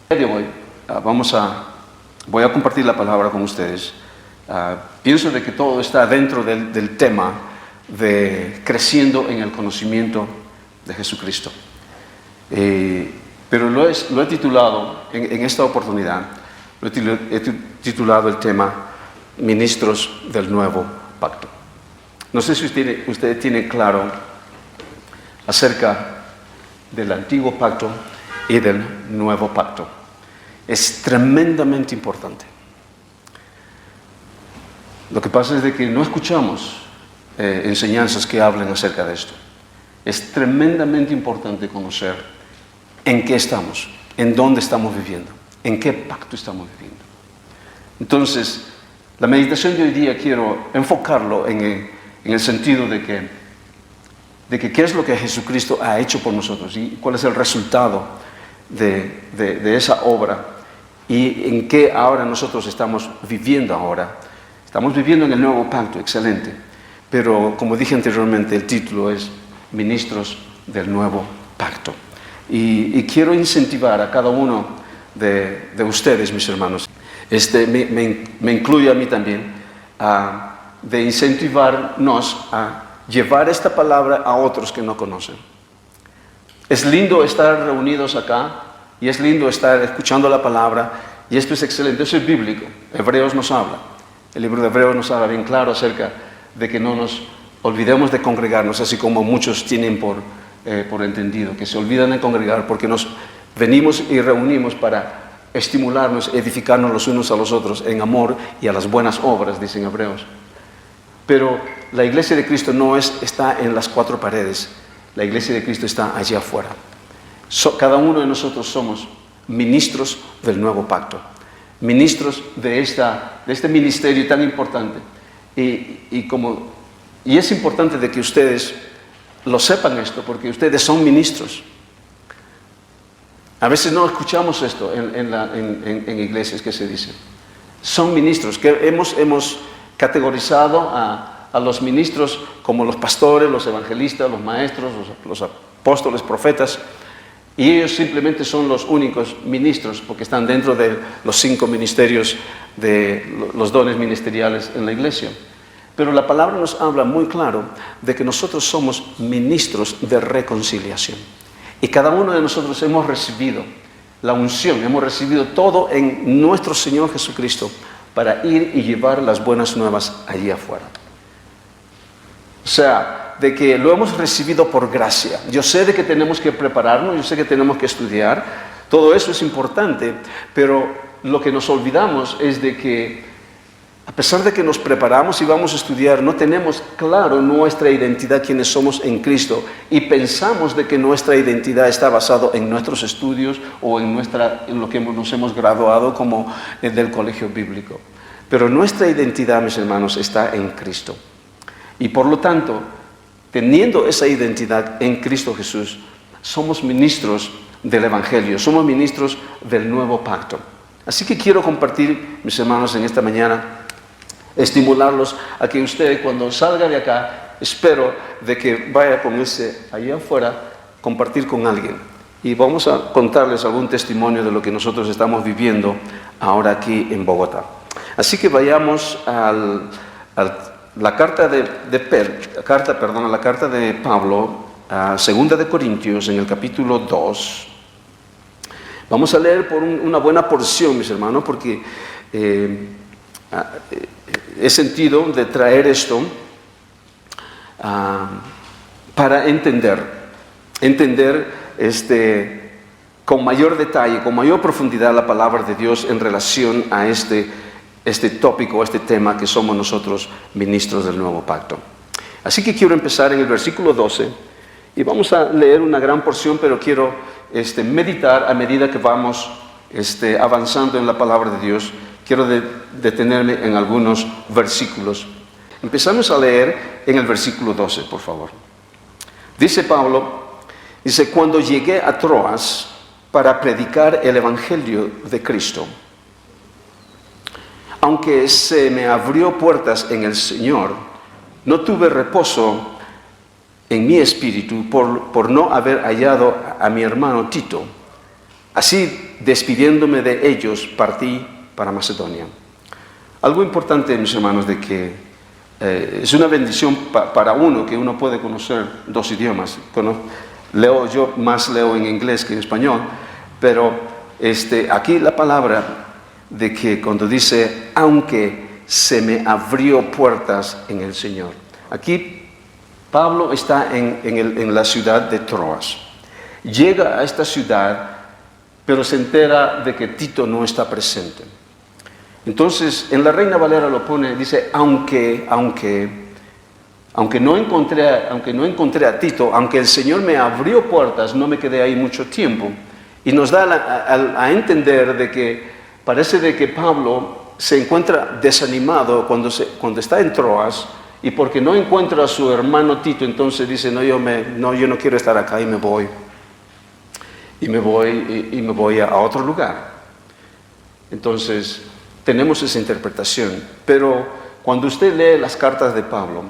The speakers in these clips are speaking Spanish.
De hoy voy a compartir la palabra con ustedes. Pienso de que todo está dentro del tema de creciendo en el conocimiento de Jesucristo. Pero lo he titulado en esta oportunidad, he titulado el tema Ministros del Nuevo Pacto. No sé si ustedes tienen claro acerca del Antiguo Pacto y del Nuevo Pacto. Es tremendamente importante. Lo que pasa es de que no escuchamos enseñanzas que hablen acerca de esto. Es tremendamente importante conocer en qué estamos, en dónde estamos viviendo, en qué pacto estamos viviendo. Entonces, la meditación de hoy día quiero enfocarlo en el sentido de que qué es lo que Jesucristo ha hecho por nosotros y cuál es el resultado de esa obra y en qué ahora nosotros estamos viviendo ahora. Estamos viviendo en el nuevo pacto, excelente. Pero como dije anteriormente, el título es Ministros del Nuevo Pacto. Y quiero incentivar a cada uno de ustedes, mis hermanos, me incluye a mí también, de incentivarnos a llevar esta palabra a otros que no conocen. Es lindo estar reunidos acá y es lindo estar escuchando la palabra y esto es excelente, eso es bíblico. Hebreos nos habla, el libro de Hebreos nos habla bien claro acerca de que no nos olvidemos de congregarnos, así como muchos tienen por entendido, que se olvidan de congregar porque nos venimos y reunimos para estimularnos, edificarnos los unos a los otros en amor y a las buenas obras, dicen Hebreos. Pero la iglesia de Cristo no está en las cuatro paredes, la iglesia de Cristo está allá afuera. Cada uno de nosotros somos ministros del nuevo pacto, ministros de este ministerio tan importante. Y es importante de que ustedes lo sepan esto, porque ustedes son ministros. A veces no escuchamos esto en iglesias que se dice. Son ministros, que hemos categorizado a los ministros como los pastores, los evangelistas, los maestros, los apóstoles, profetas, y ellos simplemente son los únicos ministros porque están dentro de los 5 ministerios de los dones ministeriales en la iglesia. Pero la palabra nos habla muy claro de que nosotros somos ministros de reconciliación. Y cada uno de nosotros hemos recibido la unción, hemos recibido todo en nuestro Señor Jesucristo para ir y llevar las buenas nuevas allí afuera. O sea, de que lo hemos recibido por gracia. Yo sé de que tenemos que prepararnos, yo sé que tenemos que estudiar, todo eso es importante, pero lo que nos olvidamos es de que a pesar de que nos preparamos y vamos a estudiar, no tenemos claro nuestra identidad, quienes somos en Cristo, y pensamos de que nuestra identidad está basada en nuestros estudios o en lo que nos hemos graduado como del colegio bíblico. Pero nuestra identidad, mis hermanos, está en Cristo. Y por lo tanto, teniendo esa identidad en Cristo Jesús, somos ministros del Evangelio, somos ministros del nuevo pacto. Así que quiero compartir, mis hermanos, en esta mañana, estimularlos a que usted cuando salga de acá, espero de que vaya a ponerse allá afuera, compartir con alguien. Y vamos a contarles algún testimonio de lo que nosotros estamos viviendo ahora aquí en Bogotá. Así que vayamos a la carta de Pablo, a 2 de Corintios, en el capítulo 2. Vamos a leer por una buena porción, mis hermanos, porque he sentido de traer esto para entender con mayor detalle, con mayor profundidad la palabra de Dios en relación a este tópico, este tema que somos nosotros ministros del nuevo pacto. Así que quiero empezar en el versículo 12 y vamos a leer una gran porción, pero quiero meditar a medida que vamos avanzando en la palabra de Dios. Quiero detenerme en algunos versículos. Empezamos a leer en el versículo 12, por favor. Dice Pablo, cuando llegué a Troas para predicar el evangelio de Cristo, aunque se me abrió puertas en el Señor, no tuve reposo en mi espíritu por no haber hallado a mi hermano Tito. Así despidiéndome de ellos, partí para Macedonia. Algo importante, mis hermanos, de que es una bendición para uno que uno puede conocer dos idiomas. Yo más leo en inglés que en español, pero aquí la palabra de que cuando dice, aunque se me abrió puertas en el Señor. Aquí Pablo está en la ciudad de Troas. Llega a esta ciudad, pero se entera de que Tito no está presente. Entonces, en la Reina Valera lo pone, dice, aunque no encontré a Tito, aunque el Señor me abrió puertas, no me quedé ahí mucho tiempo. Y nos da a entender de que parece de que Pablo se encuentra desanimado cuando está en Troas, y porque no encuentra a su hermano Tito, entonces dice, yo no quiero estar acá, y me voy. Y me voy a otro lugar. Entonces, tenemos esa interpretación. Pero cuando usted lee las cartas de Pablo,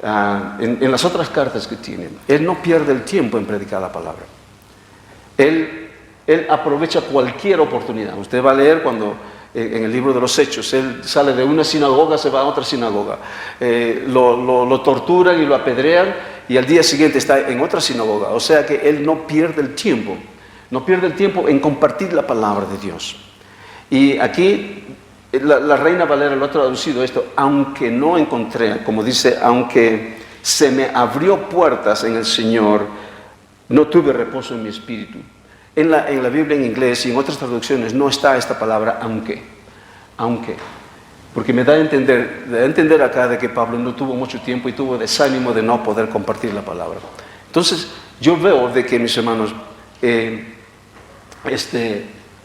en las otras cartas que tiene, él no pierde el tiempo en predicar la palabra. Él aprovecha cualquier oportunidad. Usted va a leer cuando en el libro de los Hechos, él sale de una sinagoga, se va a otra sinagoga, lo torturan y lo apedrean, y al día siguiente está en otra sinagoga. O sea que él no pierde el tiempo en compartir la palabra de Dios. Y aquí la Reina Valera lo ha traducido esto, aunque no encontré, como dice, aunque se me abrió puertas en el Señor, no tuve reposo en mi espíritu. En la Biblia en inglés y en otras traducciones no está esta palabra aunque, porque me da a entender acá de que Pablo no tuvo mucho tiempo y tuvo desánimo de no poder compartir la palabra. Entonces yo veo de que, mis hermanos,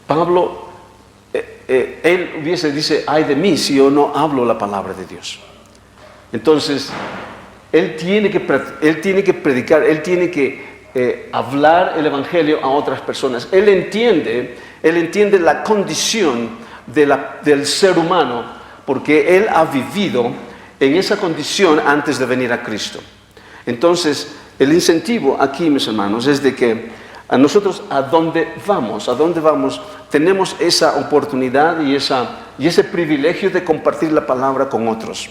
Pablo, él dice, ay de mí si yo no hablo la palabra de Dios. Entonces él tiene que predicar, él tiene que hablar el evangelio a otras personas. Él entiende la condición del ser humano, porque él ha vivido en esa condición antes de venir a Cristo. Entonces, el incentivo aquí, mis hermanos, es de que a nosotros a dónde vamos, tenemos esa oportunidad y ese privilegio de compartir la palabra con otros.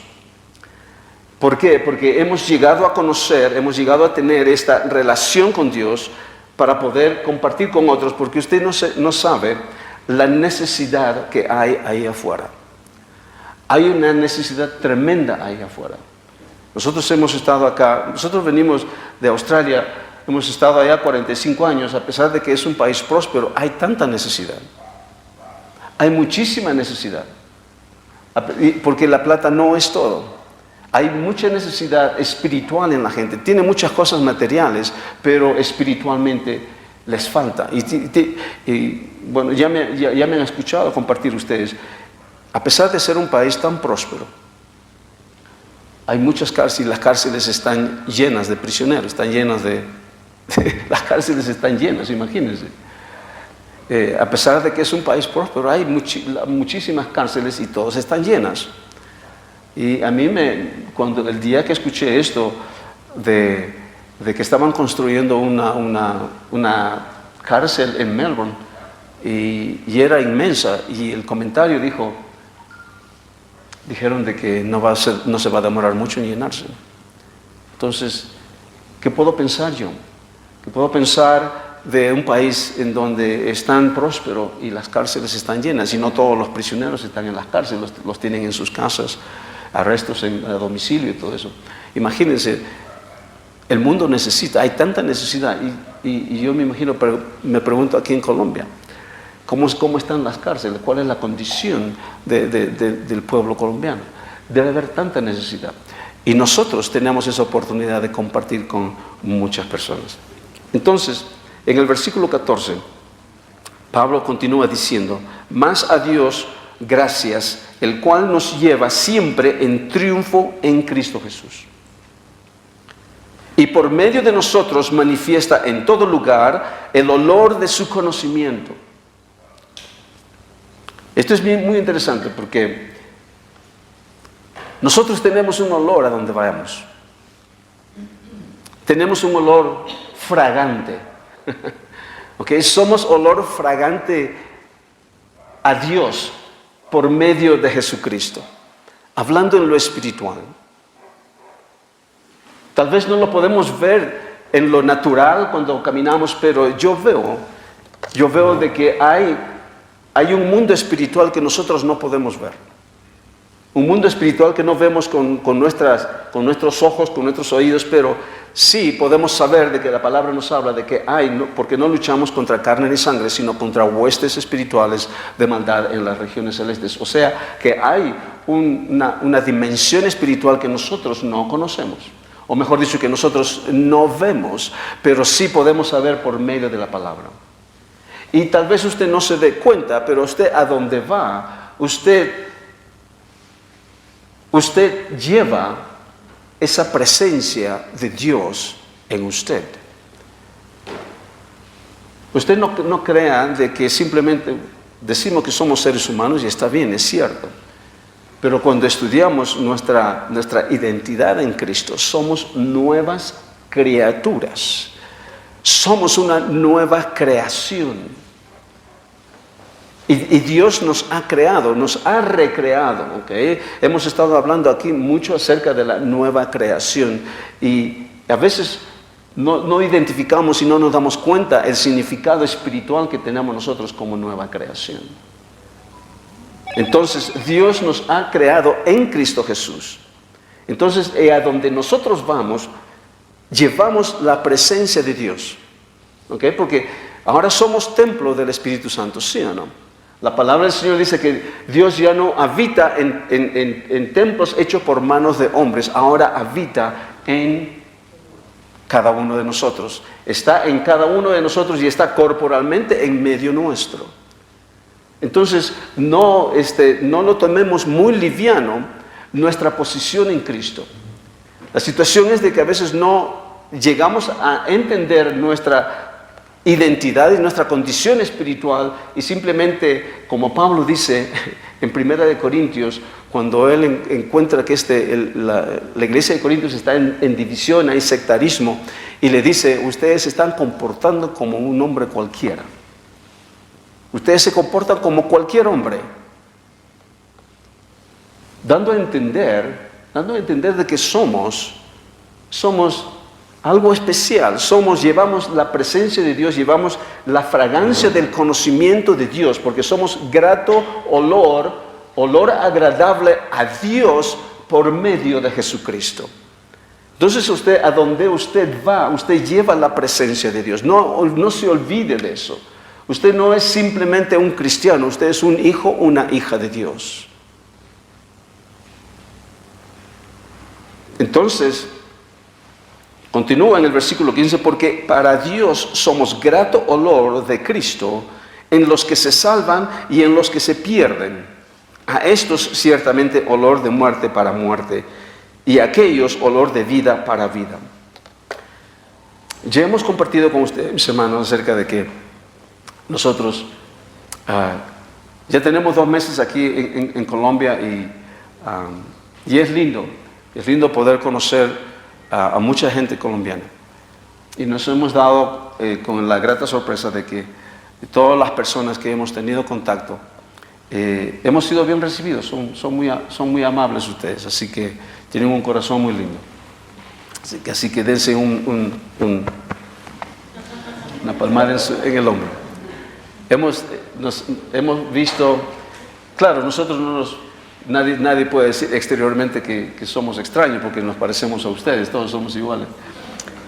¿Por qué? Porque hemos llegado a conocer, hemos llegado a tener esta relación con Dios para poder compartir con otros, porque usted no sabe la necesidad que hay ahí afuera. Hay una necesidad tremenda ahí afuera. Nosotros hemos estado acá, nosotros venimos de Australia, hemos estado allá 45 años, a pesar de que es un país próspero, hay tanta necesidad. Hay muchísima necesidad, porque la plata no es todo. Hay mucha necesidad espiritual en la gente. Tiene muchas cosas materiales, pero espiritualmente les falta. Y bueno, ya me han escuchado compartir ustedes. A pesar de ser un país tan próspero, hay muchas cárceles. Las cárceles están llenas de prisioneros, las cárceles están llenas, imagínense. A pesar de que es un país próspero, hay muchísimas cárceles y todas están llenas. Y a mí cuando el día que escuché esto de que estaban construyendo una cárcel en Melbourne y era inmensa, y el comentario dijeron de que no se va a demorar mucho en llenarse. Entonces, ¿qué puedo pensar yo? ¿Qué puedo pensar de un país en donde es tan próspero y las cárceles están llenas, y no todos los prisioneros están en las cárceles, los tienen en sus casas, arrestos a domicilio y todo eso? Imagínense, el mundo necesita, hay tanta necesidad, y yo me imagino, pero me pregunto aquí en Colombia, ¿cómo están las cárceles? ¿Cuál es la condición del pueblo colombiano? Debe haber tanta necesidad, y nosotros tenemos esa oportunidad de compartir con muchas personas. Entonces, en el versículo 14, Pablo continúa diciendo, mas a Dios gracias, el cual nos lleva siempre en triunfo en Cristo Jesús. Y por medio de nosotros manifiesta en todo lugar el olor de su conocimiento. Esto es muy interesante, porque nosotros tenemos un olor a donde vayamos. Tenemos un olor fragante. ¿Ok? Somos olor fragante a Dios por medio de Jesucristo. Hablando en lo espiritual. Tal vez no lo podemos ver en lo natural cuando caminamos, pero yo veo de que hay un mundo espiritual que nosotros no podemos ver. Un mundo espiritual que no vemos con nuestros ojos, con nuestros oídos, pero sí podemos saber de que la palabra nos habla de que porque no luchamos contra carne ni sangre, sino contra huestes espirituales de maldad en las regiones celestes. O sea, que hay una dimensión espiritual que nosotros no conocemos. O mejor dicho, que nosotros no vemos, pero sí podemos saber por medio de la palabra. Y tal vez usted no se dé cuenta, pero usted a donde va, usted lleva esa presencia de Dios en usted. Usted no crea de que simplemente decimos que somos seres humanos y está bien, es cierto. Pero cuando estudiamos nuestra identidad en Cristo, somos nuevas criaturas. Somos una nueva creación. Y Dios nos ha creado, nos ha recreado. ¿Okay? Hemos estado hablando aquí mucho acerca de la nueva creación. Y a veces no identificamos y no nos damos cuenta el significado espiritual que tenemos nosotros como nueva creación. Entonces, Dios nos ha creado en Cristo Jesús. Entonces, a donde nosotros vamos, llevamos la presencia de Dios. ¿Okay? Porque ahora somos templo del Espíritu Santo, ¿sí o no? La palabra del Señor dice que Dios ya no habita en templos hechos por manos de hombres, ahora habita en cada uno de nosotros. Está en cada uno de nosotros y está corporalmente en medio nuestro. Entonces, no lo tomemos muy liviano nuestra posición en Cristo. La situación es de que a veces no llegamos a entender nuestra identidad y nuestra condición espiritual y simplemente, como Pablo dice en 1 Corintios, cuando él encuentra que la iglesia de Corintios está en división, hay sectarismo, y le dice, ustedes se están comportando como un hombre cualquiera. Ustedes se comportan como cualquier hombre, dando a entender de que somos algo especial. Llevamos la presencia de Dios, llevamos la fragancia del conocimiento de Dios, porque somos grato olor agradable a Dios por medio de Jesucristo. Entonces a donde usted va, usted lleva la presencia de Dios. No se olvide de eso. Usted no es simplemente un cristiano, usted es un hijo, una hija de Dios. Entonces, continúa en el versículo 15, porque para Dios somos grato olor de Cristo en los que se salvan y en los que se pierden. A estos ciertamente olor de muerte para muerte, y a aquellos olor de vida para vida. Ya hemos compartido con ustedes, mis hermanos, acerca de que nosotros ya tenemos 2 meses aquí en Colombia y es lindo poder conocer a mucha gente colombiana. Y nos hemos dado con la grata sorpresa de que todas las personas que hemos tenido contacto hemos sido bien recibidos, son muy amables ustedes, así que tienen un corazón muy lindo. Así que dense una palmada en el hombro. Hemos visto, claro, nosotros nadie puede decir exteriormente que somos extraños porque nos parecemos a ustedes, todos somos iguales.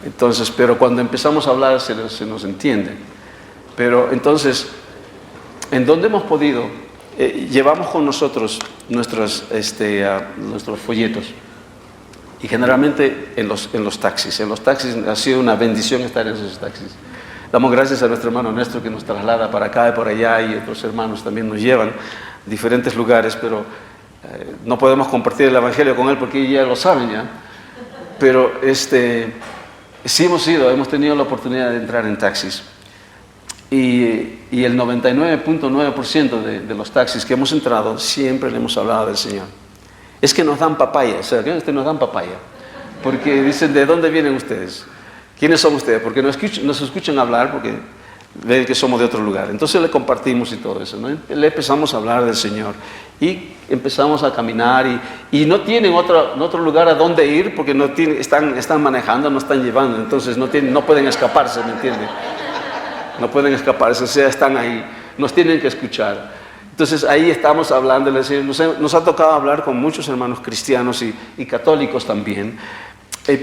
Entonces, pero cuando empezamos a hablar se nos entiende. Pero entonces, en donde hemos podido, llevamos con nosotros nuestros folletos. Y generalmente en los taxis. En los taxis ha sido una bendición estar en esos taxis. Damos gracias a nuestro hermano Néstor que nos traslada para acá y por allá, y otros hermanos también nos llevan a diferentes lugares, pero no podemos compartir el evangelio con él porque ya lo saben ya. Pero sí hemos tenido la oportunidad de entrar en taxis. Y el 99.9% de los taxis que hemos entrado siempre le hemos hablado del Señor. Es que nos dan papaya, o sea, que nos dan papaya. Porque dicen, ¿de dónde vienen ustedes? ¿Quiénes son ustedes? Porque nos escuchan hablar, porque ven que somos de otro lugar. Entonces le compartimos y todo eso, ¿no? Le empezamos a hablar del Señor y empezamos a caminar y no tienen otro lugar a donde ir porque no tienen, están manejando, no están llevando, entonces no pueden escaparse, ¿me entienden? No pueden escaparse, o sea, están ahí, nos tienen que escuchar. Entonces ahí estamos hablando, nos ha tocado hablar con muchos hermanos cristianos y católicos también,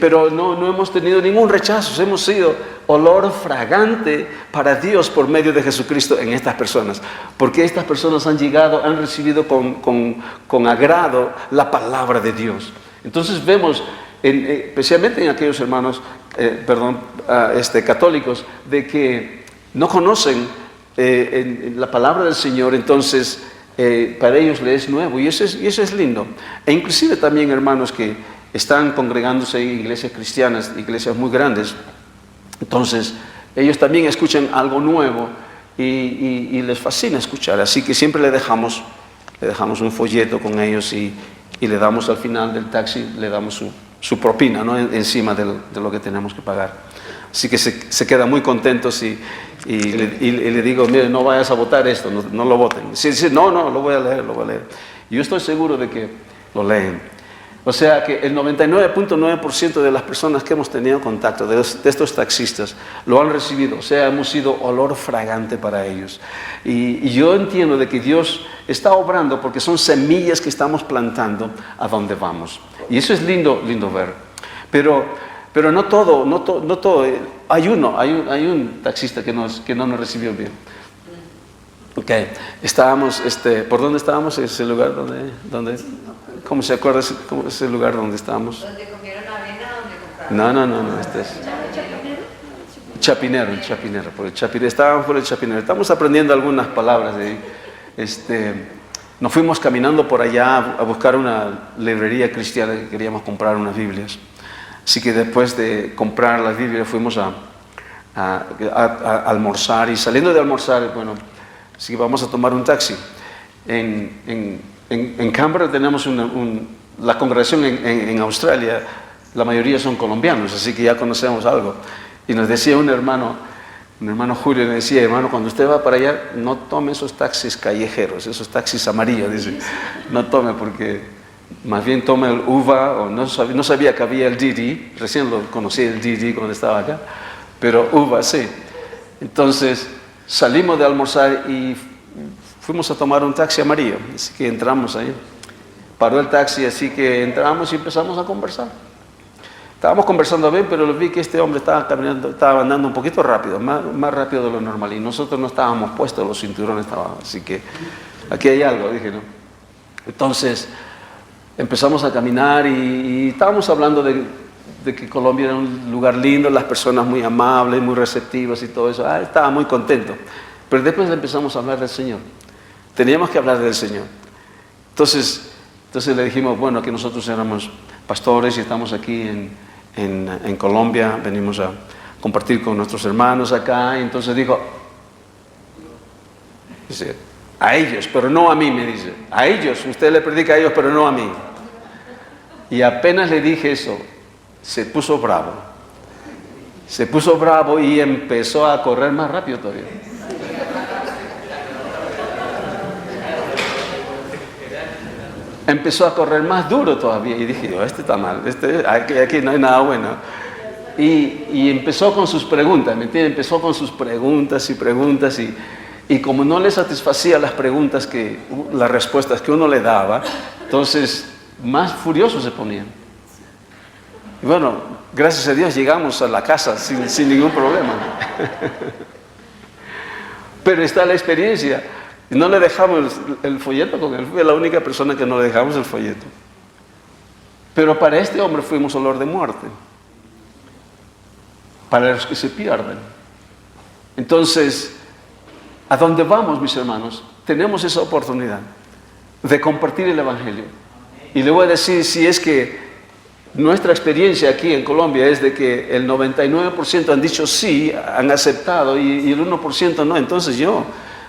pero no hemos tenido ningún rechazo, hemos sido olor fragante para Dios por medio de Jesucristo en estas personas, porque estas personas han recibido con agrado la palabra de Dios. Entonces vemos, especialmente en aquellos hermanos católicos, de que no conocen la palabra del Señor, entonces para ellos les es nuevo y eso es lindo. E inclusive también hermanos que están congregándose en iglesias cristianas, iglesias muy grandes, entonces ellos también escuchan algo nuevo y les fascina escuchar, así que siempre le dejamos un folleto con ellos y le damos al final del taxi, le damos su propina, ¿no? Encima de lo que tenemos que pagar. Así que se quedan muy contentos y le digo, mire, no vayas a votar esto, no lo voten. Sí, no, lo voy a leer. Yo estoy seguro de que lo leen. O sea que el 99.9% de las personas que hemos tenido contacto, de estos taxistas, lo han recibido. O sea, hemos sido olor fragante para ellos. Y yo entiendo de que Dios está obrando porque son semillas que estamos plantando a donde vamos. Y eso es lindo ver. Pero no todo. Hay un taxista que no nos recibió bien. Okay. Estábamos, ¿por dónde estábamos? ¿Ese lugar donde ¿cómo se acuerda ese lugar donde estábamos? ¿Donde comieron avena? ¿Donde compraron? No, este es Chapinero, estábamos por el Chapinero. Estamos aprendiendo algunas palabras de ahí. Nos fuimos caminando por allá a buscar una librería cristiana que queríamos comprar unas Biblias. Así que después de comprar las Biblias fuimos a almorzar y saliendo de almorzar, bueno, así que vamos a tomar un taxi. En Canberra tenemos la congregación en Australia, la mayoría son colombianos, así que ya conocemos algo. Y nos decía un hermano Julio, le decía, hermano, cuando usted va para allá, no tome esos taxis callejeros, esos taxis amarillos, dice, no tome porque más bien tome el UVA, o no sabía que había el Didi, recién lo conocí el Didi cuando estaba acá, pero UVA sí. Entonces salimos de almorzar y fuimos a tomar un taxi amarillo, así que entramos ahí. Paró el taxi, así que entramos y empezamos a conversar. Estábamos conversando bien, pero vi que este hombre estaba andando un poquito rápido, más rápido de lo normal. Y nosotros no estábamos puestos, los cinturones estaban, así que aquí hay algo, dije, ¿no? Entonces empezamos a caminar y estábamos hablando de que Colombia era un lugar lindo, las personas muy amables, muy receptivas y todo eso. Estaba muy contento. Pero después empezamos a hablar del Señor. Teníamos que hablar del Señor. Entonces le dijimos, bueno, que nosotros éramos pastores y estamos aquí en Colombia, venimos a compartir con nuestros hermanos acá. Y entonces dice, a ellos, pero no a mí, me dice. A ellos, usted le predica a ellos, pero no a mí. Y apenas le dije eso, se puso bravo. Y empezó a correr más rápido todavía. Empezó a correr más duro todavía y dije, este está mal, aquí no hay nada bueno. Y empezó con sus preguntas, ¿me entiendes? Empezó con sus preguntas y como no le satisfacía las respuestas que uno le daba, entonces más furioso se ponían. Y bueno, gracias a Dios llegamos a la casa sin ningún problema. Pero está la experiencia. Y no le dejamos el folleto con él, fue la única persona que no le dejamos el folleto. Pero para este hombre fuimos olor de muerte. Para los que se pierden. Entonces, ¿a dónde vamos, mis hermanos? Tenemos esa oportunidad de compartir el Evangelio. Y le voy a decir, si es que nuestra experiencia aquí en Colombia es de que el 99% han dicho sí, han aceptado, y el 1% no, entonces yo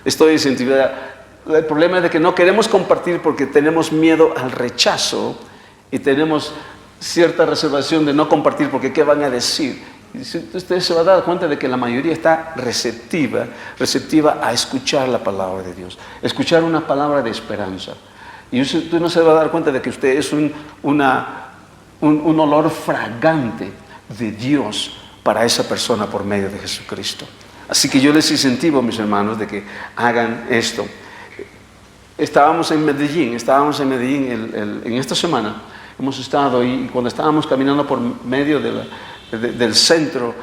estoy incentivada. El problema es de que no queremos compartir porque tenemos miedo al rechazo y tenemos cierta reservación de no compartir porque ¿qué van a decir? usted se va a dar cuenta de que la mayoría está receptiva a escuchar la palabra de Dios, escuchar una palabra de esperanza. Y usted no se va a dar cuenta de que usted es un olor fragante de Dios para esa persona por medio de Jesucristo. Así que yo les incentivo, mis hermanos, de que hagan esto. Estábamos en Medellín en esta semana. Hemos estado y cuando estábamos caminando por medio del centro,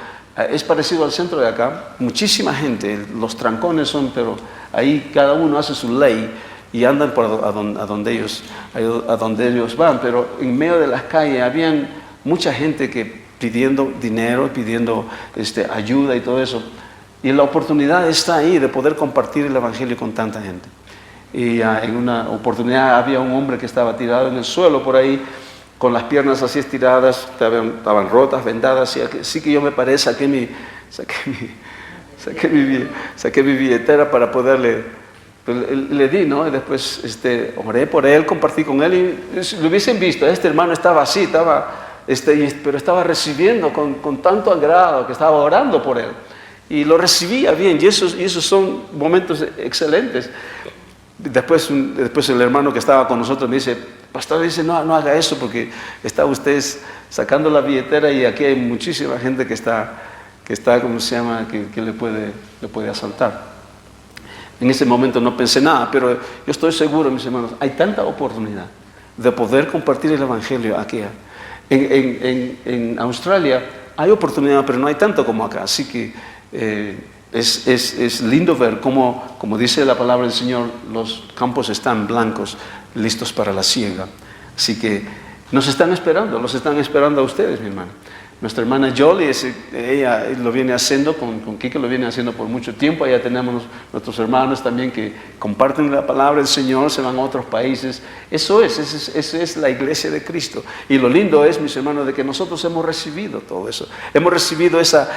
es parecido al centro de acá, muchísima gente, los trancones son, pero ahí cada uno hace su ley y andan por a donde ellos van, pero en medio de las calles habían mucha gente que pidiendo dinero, pidiendo ayuda y todo eso, y la oportunidad está ahí de poder compartir el evangelio con tanta gente. Y en una oportunidad había un hombre que estaba tirado en el suelo por ahí, con las piernas así estiradas, estaban rotas, vendadas, y así que yo me paré, saqué mi billetera para poderle, le di, ¿no? Y después oré por él, compartí con él, y lo hubiesen visto, este hermano estaba así, pero estaba recibiendo con tanto agrado que estaba orando por él, y lo recibía bien, y esos son momentos excelentes. Después el hermano que estaba con nosotros me dice, pastor, no haga eso porque está usted sacando la billetera y aquí hay muchísima gente que está ¿cómo se llama?, que le puede asaltar. En ese momento no pensé nada, pero yo estoy seguro, mis hermanos, hay tanta oportunidad de poder compartir el evangelio aquí. En Australia hay oportunidad, pero no hay tanto como acá, así que es lindo ver cómo, como dice la palabra del Señor, los campos están blancos, listos para la siega. Así que los están esperando a ustedes, mi hermana. Nuestra hermana Jolie, ella lo viene haciendo, con Kike lo viene haciendo por mucho tiempo. Allá tenemos nuestros hermanos también que comparten la palabra del Señor, se van a otros países. Eso es la iglesia de Cristo. Y lo lindo es, mis hermanos, de que nosotros hemos recibido todo eso. Hemos recibido esa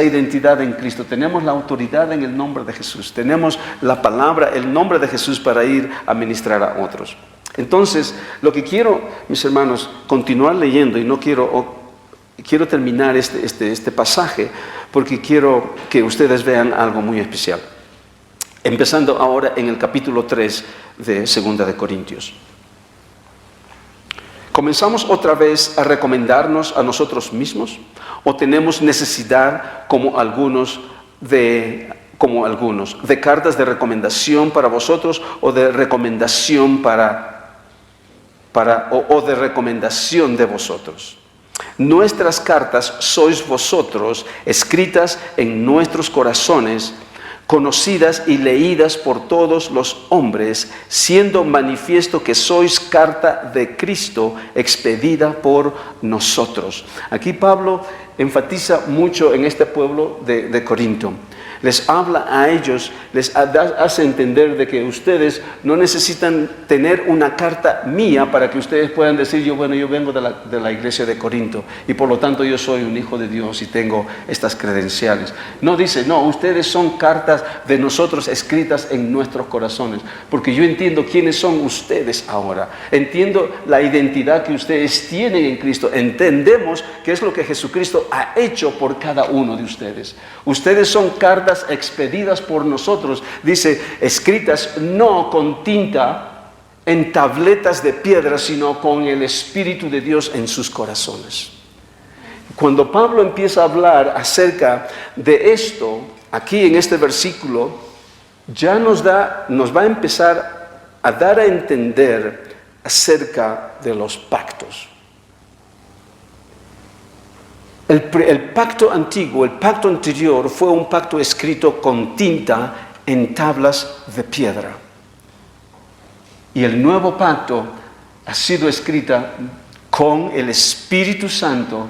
identidad en Cristo. Tenemos la autoridad en el nombre de Jesús. Tenemos la palabra, el nombre de Jesús para ir a ministrar a otros. Entonces, lo que quiero, mis hermanos, continuar leyendo, y no quiero terminar este pasaje porque quiero que ustedes vean algo muy especial. Empezando ahora en el capítulo 3 de 2 de Corintios. ¿Comenzamos otra vez a recomendarnos a nosotros mismos? ¿O tenemos necesidad, como algunos, de cartas de recomendación para vosotros o de recomendación o de recomendación de vosotros? Nuestras cartas sois vosotros, escritas en nuestros corazones, conocidas y leídas por todos los hombres, siendo manifiesto que sois carta de Cristo, expedida por nosotros. Aquí Pablo enfatiza mucho en este pueblo de Corinto. Les habla a ellos, les hace entender de que ustedes no necesitan tener una carta mía para que ustedes puedan decir, yo vengo de la iglesia de Corinto y por lo tanto yo soy un hijo de Dios y tengo estas credenciales. No dice, no, ustedes son cartas de nosotros escritas en nuestros corazones, porque yo entiendo quiénes son ustedes ahora. Entiendo la identidad que ustedes tienen en Cristo. Entendemos qué es lo que Jesucristo ha hecho por cada uno de ustedes. Ustedes son cartas expedidas por nosotros, dice, escritas no con tinta en tabletas de piedra, sino con el Espíritu de Dios en sus corazones. Cuando Pablo empieza a hablar acerca de esto, aquí en este versículo, ya nos va a empezar a dar a entender acerca de los pactos. El pacto antiguo, el pacto anterior, fue un pacto escrito con tinta en tablas de piedra. Y el nuevo pacto ha sido escrita con el Espíritu Santo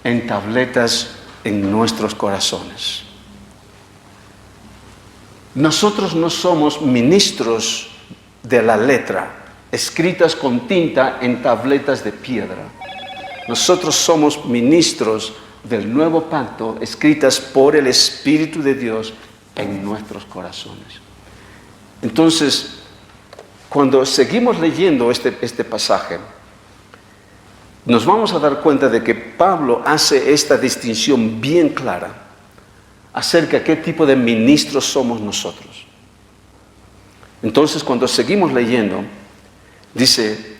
en tabletas en nuestros corazones. Nosotros no somos ministros de la letra, escritas con tinta en tabletas de piedra. Nosotros somos ministros del nuevo pacto, escritas por el Espíritu de Dios en nuestros corazones. Entonces, cuando seguimos leyendo este pasaje, nos vamos a dar cuenta de que Pablo hace esta distinción bien clara acerca de qué tipo de ministros somos nosotros. Entonces, cuando seguimos leyendo, dice,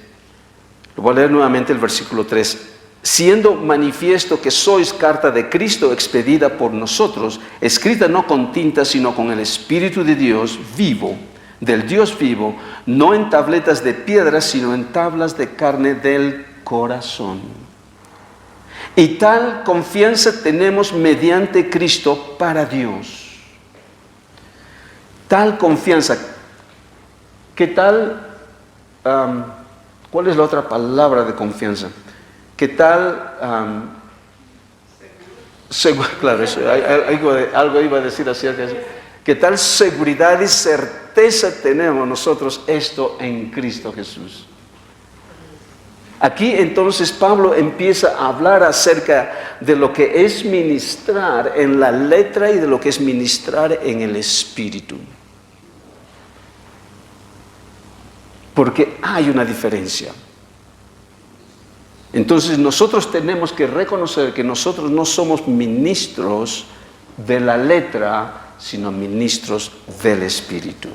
voy a leer nuevamente el versículo 3, siendo manifiesto que sois carta de Cristo expedida por nosotros, escrita no con tinta, sino con el Espíritu de Dios vivo, del Dios vivo, no en tabletas de piedra, sino en tablas de carne del corazón. Y tal confianza tenemos mediante Cristo para Dios. Tal confianza. ¿Qué tal? ¿Cuál es la otra palabra de confianza? ¿Qué tal? Claro, eso, algo iba a decir acerca de eso. ¿Qué tal seguridad y certeza tenemos nosotros esto en Cristo Jesús? Aquí entonces Pablo empieza a hablar acerca de lo que es ministrar en la letra y de lo que es ministrar en el espíritu. Porque hay una diferencia. Entonces nosotros tenemos que reconocer que nosotros no somos ministros de la letra, sino ministros del espíritu.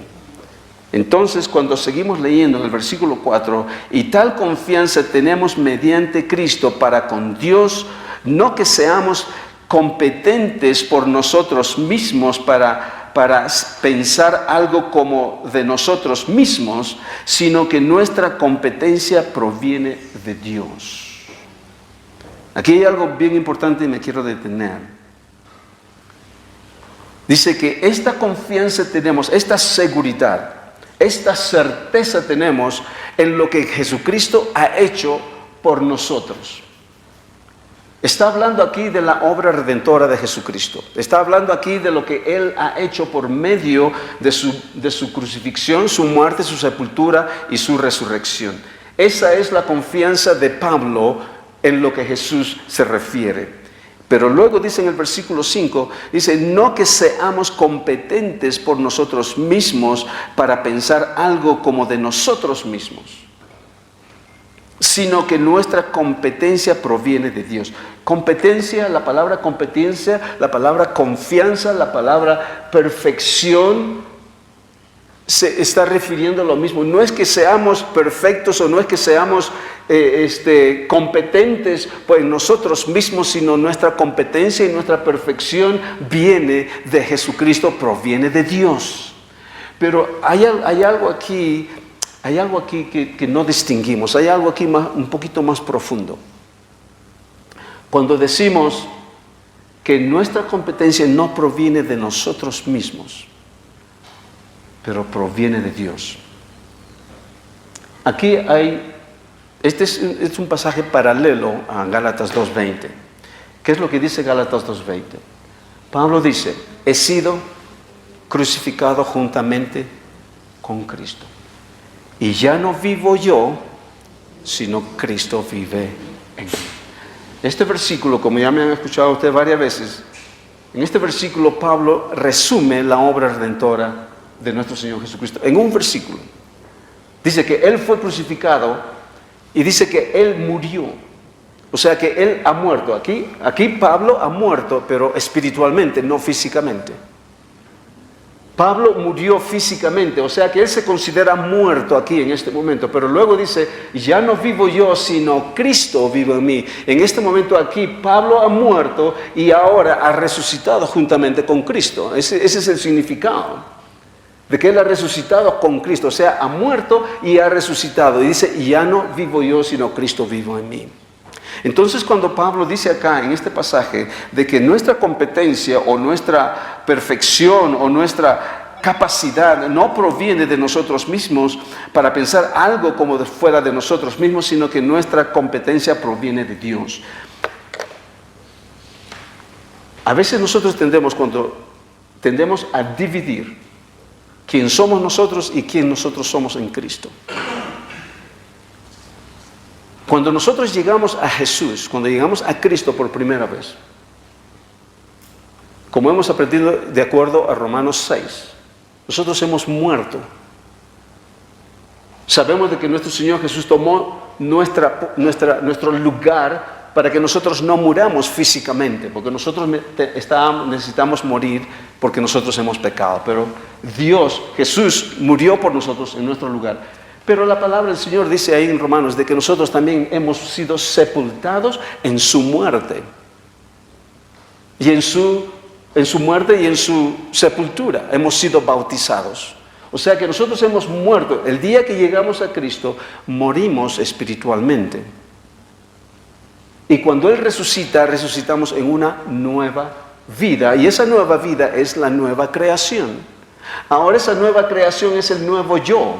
Entonces, cuando seguimos leyendo en el versículo 4, y tal confianza tenemos mediante Cristo para con Dios, no que seamos competentes por nosotros mismos para pensar algo como de nosotros mismos, sino que nuestra competencia proviene de Dios. Aquí hay algo bien importante y me quiero detener. Dice que esta confianza tenemos, esta seguridad, esta certeza tenemos en lo que Jesucristo ha hecho por nosotros. Está hablando aquí de la obra redentora de Jesucristo. Está hablando aquí de lo que Él ha hecho por medio de su crucifixión, su muerte, su sepultura y su resurrección. Esa es la confianza de Pablo en lo que Jesús se refiere. Pero luego dice en el versículo 5, dice, no que seamos competentes por nosotros mismos para pensar algo como de nosotros mismos, sino que nuestra competencia proviene de Dios. Competencia, la palabra competencia, la palabra confianza, la palabra perfección, se está refiriendo a lo mismo. No es que seamos perfectos o no es que seamos competentes pues nosotros mismos, sino nuestra competencia y nuestra perfección viene de Jesucristo, proviene de Dios. Pero hay algo aquí que no distinguimos, hay algo aquí un poquito más profundo. Cuando decimos que nuestra competencia no proviene de nosotros mismos, pero proviene de Dios. Aquí este es un pasaje paralelo a Gálatas 2:20. ¿Qué es lo que dice Gálatas 2:20? Pablo dice, he sido crucificado juntamente con Cristo. Y ya no vivo yo, sino Cristo vive en mí. Este versículo, como ya me han escuchado ustedes varias veces, en este versículo Pablo resume la obra redentora de nuestro Señor Jesucristo. En un versículo dice que Él fue crucificado y dice que Él murió. O sea que Él ha muerto. Aquí Pablo ha muerto, pero espiritualmente, no físicamente. Pablo murió físicamente, o sea que Él se considera muerto aquí en este momento, pero luego dice, ya no vivo yo, sino Cristo vive en mí. En este momento aquí Pablo ha muerto y ahora ha resucitado juntamente con Cristo. Ese es el significado de que Él ha resucitado con Cristo, o sea, ha muerto y ha resucitado. Y dice, ya no vivo yo, sino Cristo vive en mí. Entonces, cuando Pablo dice acá en este pasaje de que nuestra competencia o nuestra perfección o nuestra capacidad no proviene de nosotros mismos para pensar algo como de fuera de nosotros mismos, sino que nuestra competencia proviene de Dios. A veces nosotros tendemos a dividir quién somos nosotros y quién nosotros somos en Cristo. Cuando nosotros llegamos a Jesús, cuando llegamos a Cristo por primera vez, como hemos aprendido de acuerdo a Romanos 6, nosotros hemos muerto. O Sabemos de que nuestro Señor Jesús tomó nuestro lugar para que nosotros no muramos físicamente, porque nosotros necesitamos morir porque nosotros hemos pecado. Pero Dios, Jesús, murió por nosotros en nuestro lugar. Pero la palabra del Señor dice ahí en Romanos de que nosotros también hemos sido sepultados en su muerte. Y en su muerte y en su sepultura hemos sido bautizados. O sea que nosotros hemos muerto. El día que llegamos a Cristo, morimos espiritualmente. Y cuando Él resucita, resucitamos en una nueva vida. Y esa nueva vida es la nueva creación. Ahora esa nueva creación es el nuevo yo.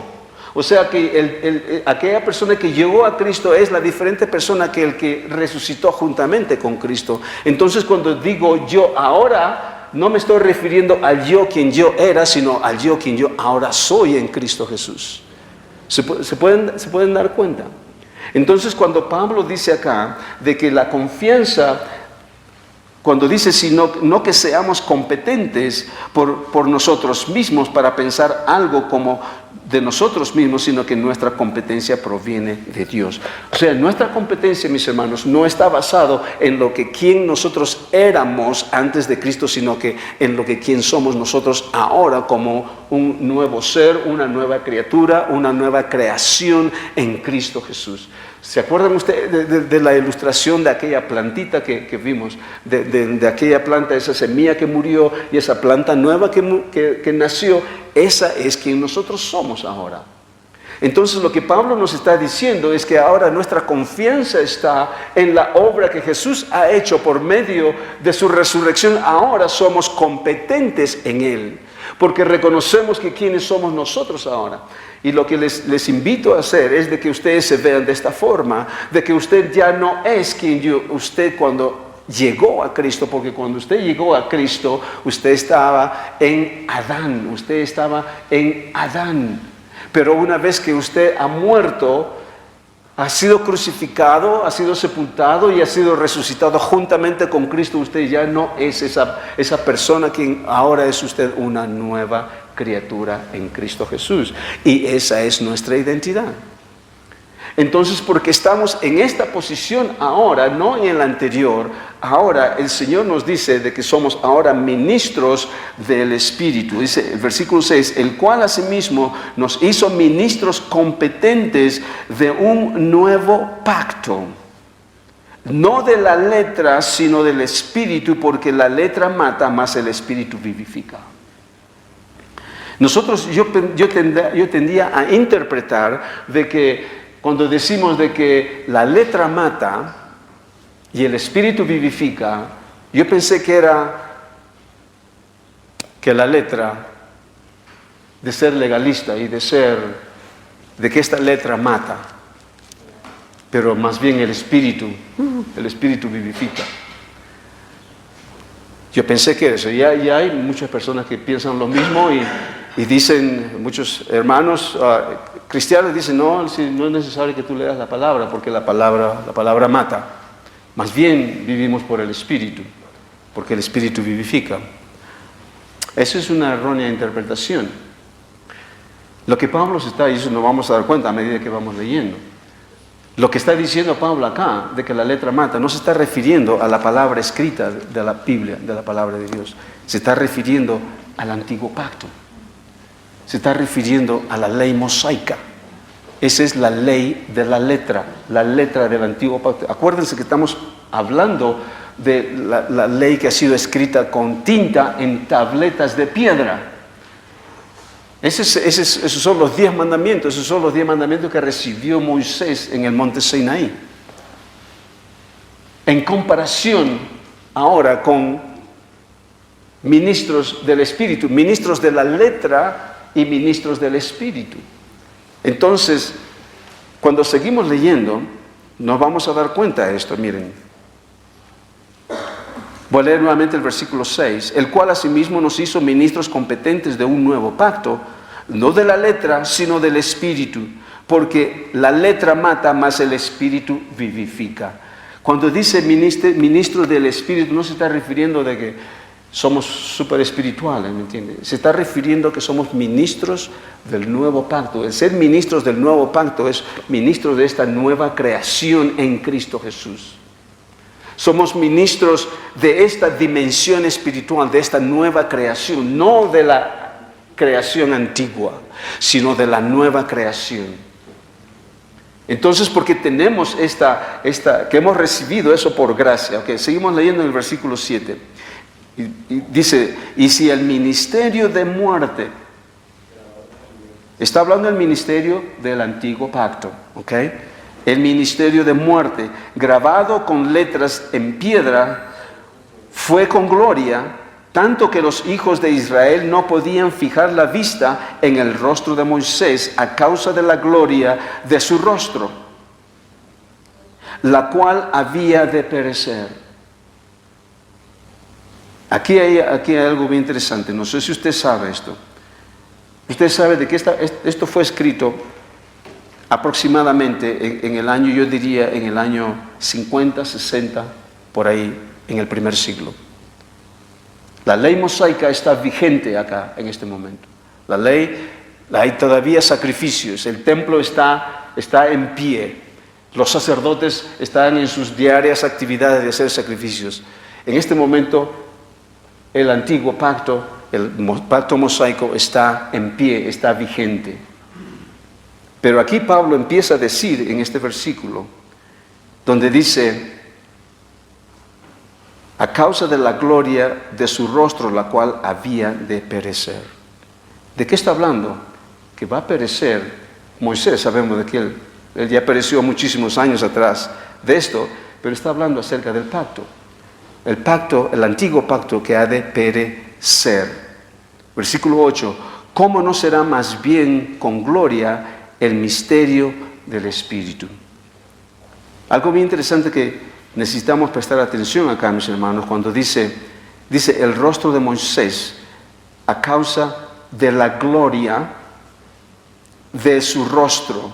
O sea que aquella persona que llegó a Cristo es la diferente persona que el que resucitó juntamente con Cristo. Entonces cuando digo yo ahora, no me estoy refiriendo al yo quien yo era, sino al yo quien yo ahora soy en Cristo Jesús. ¿Se pueden dar cuenta? Entonces cuando Pablo dice acá de que la confianza, cuando dice no que seamos competentes por nosotros mismos para pensar algo como de nosotros mismos, sino que nuestra competencia proviene de Dios. O sea, nuestra competencia, mis hermanos, no está basado en quién nosotros éramos antes de Cristo, sino que en quién somos nosotros ahora como un nuevo ser, una nueva criatura, una nueva creación en Cristo Jesús. ¿Se acuerdan ustedes de la ilustración de aquella plantita que vimos? De aquella planta, esa semilla que murió y esa planta nueva que nació. Esa es quien nosotros somos ahora. Entonces lo que Pablo nos está diciendo es que ahora nuestra confianza está en la obra que Jesús ha hecho por medio de su resurrección. Ahora somos competentes en Él, porque reconocemos que quiénes somos nosotros ahora. Y lo que les invito a hacer es de que ustedes se vean de esta forma, de que usted ya no es usted cuando llegó a Cristo, porque cuando usted llegó a Cristo, usted estaba en Adán, Pero una vez que usted ha muerto, ha sido crucificado, ha sido sepultado y ha sido resucitado juntamente con Cristo, usted ya no es esa persona quien ahora es usted una nueva criatura en Cristo Jesús. Y esa es nuestra identidad. Entonces, porque estamos en esta posición ahora, no en la anterior, ahora el Señor nos dice de que somos ahora ministros del Espíritu. Dice el versículo 6, el cual asimismo nos hizo ministros competentes de un nuevo pacto. No de la letra, sino del Espíritu, porque la letra mata, mas el Espíritu vivifica. Yo tendía a interpretar de que cuando decimos de que la letra mata y el Espíritu vivifica, yo pensé que era que la letra de ser legalista y de que esta letra mata, pero más bien el Espíritu vivifica. Yo pensé que eso, ya hay muchas personas que piensan lo mismo y dicen, muchos hermanos cristianos dicen, no es necesario que tú leas la palabra, porque la palabra mata. Más bien vivimos por el Espíritu, porque el Espíritu vivifica. Eso es una errónea interpretación. Lo que Pablo se está diciendo, nos vamos a dar cuenta a medida que vamos leyendo. Lo que está diciendo Pablo acá, de que la letra mata, no se está refiriendo a la palabra escrita de la Biblia, de la palabra de Dios. Se está refiriendo al antiguo pacto. Se está refiriendo a la ley mosaica. Esa es la ley de la letra del antiguo pacto. Acuérdense que estamos hablando de la ley que ha sido escrita con tinta en tabletas de piedra. Esos son los 10 mandamientos, esos son los 10 mandamientos que recibió Moisés en el monte Sinaí. En comparación ahora con ministros del Espíritu, ministros de la letra y ministros del Espíritu. Entonces, cuando seguimos leyendo, nos vamos a dar cuenta de esto. Miren, voy a leer nuevamente el versículo 6, el cual asimismo nos hizo ministros competentes de un nuevo pacto, no de la letra, sino del Espíritu, porque la letra mata, mas el Espíritu vivifica. Cuando dice ministro del Espíritu, no se está refiriendo de que somos súper espirituales, ¿me entiende? Se está refiriendo a que somos ministros del nuevo pacto. El ser ministros del nuevo pacto es ministros de esta nueva creación en Cristo Jesús. Somos ministros de esta dimensión espiritual, de esta nueva creación, no de la creación antigua, sino de la nueva creación. Entonces, porque tenemos que hemos recibido eso por gracia. Okay, seguimos leyendo en el versículo 7. Y dice, y si el ministerio de muerte, está hablando del ministerio del antiguo pacto, ¿ok? El ministerio de muerte, grabado con letras en piedra, fue con gloria, tanto que los hijos de Israel no podían fijar la vista en el rostro de Moisés a causa de la gloria de su rostro, la cual había de perecer. Aquí hay algo bien interesante. No sé si usted sabe esto. Usted sabe de que esto fue escrito aproximadamente en el año, yo diría, en el año 50, 60, por ahí, en el primer siglo. La ley mosaica está vigente acá en este momento. La ley, hay todavía sacrificios, el templo está en pie. Los sacerdotes están en sus diarias actividades de hacer sacrificios. En este momento, el antiguo pacto, el pacto mosaico está en pie, está vigente. Pero aquí Pablo empieza a decir en este versículo, donde dice, a causa de la gloria de su rostro, la cual había de perecer. ¿De qué está hablando? Que va a perecer Moisés, sabemos de que él ya pereció muchísimos años atrás de esto, pero está hablando acerca del pacto. El pacto, el antiguo pacto que ha de perecer. Versículo 8, ¿cómo no será más bien con gloria el misterio del Espíritu? Algo bien interesante que necesitamos prestar atención acá, mis hermanos, cuando dice el rostro de Moisés a causa de la gloria de su rostro,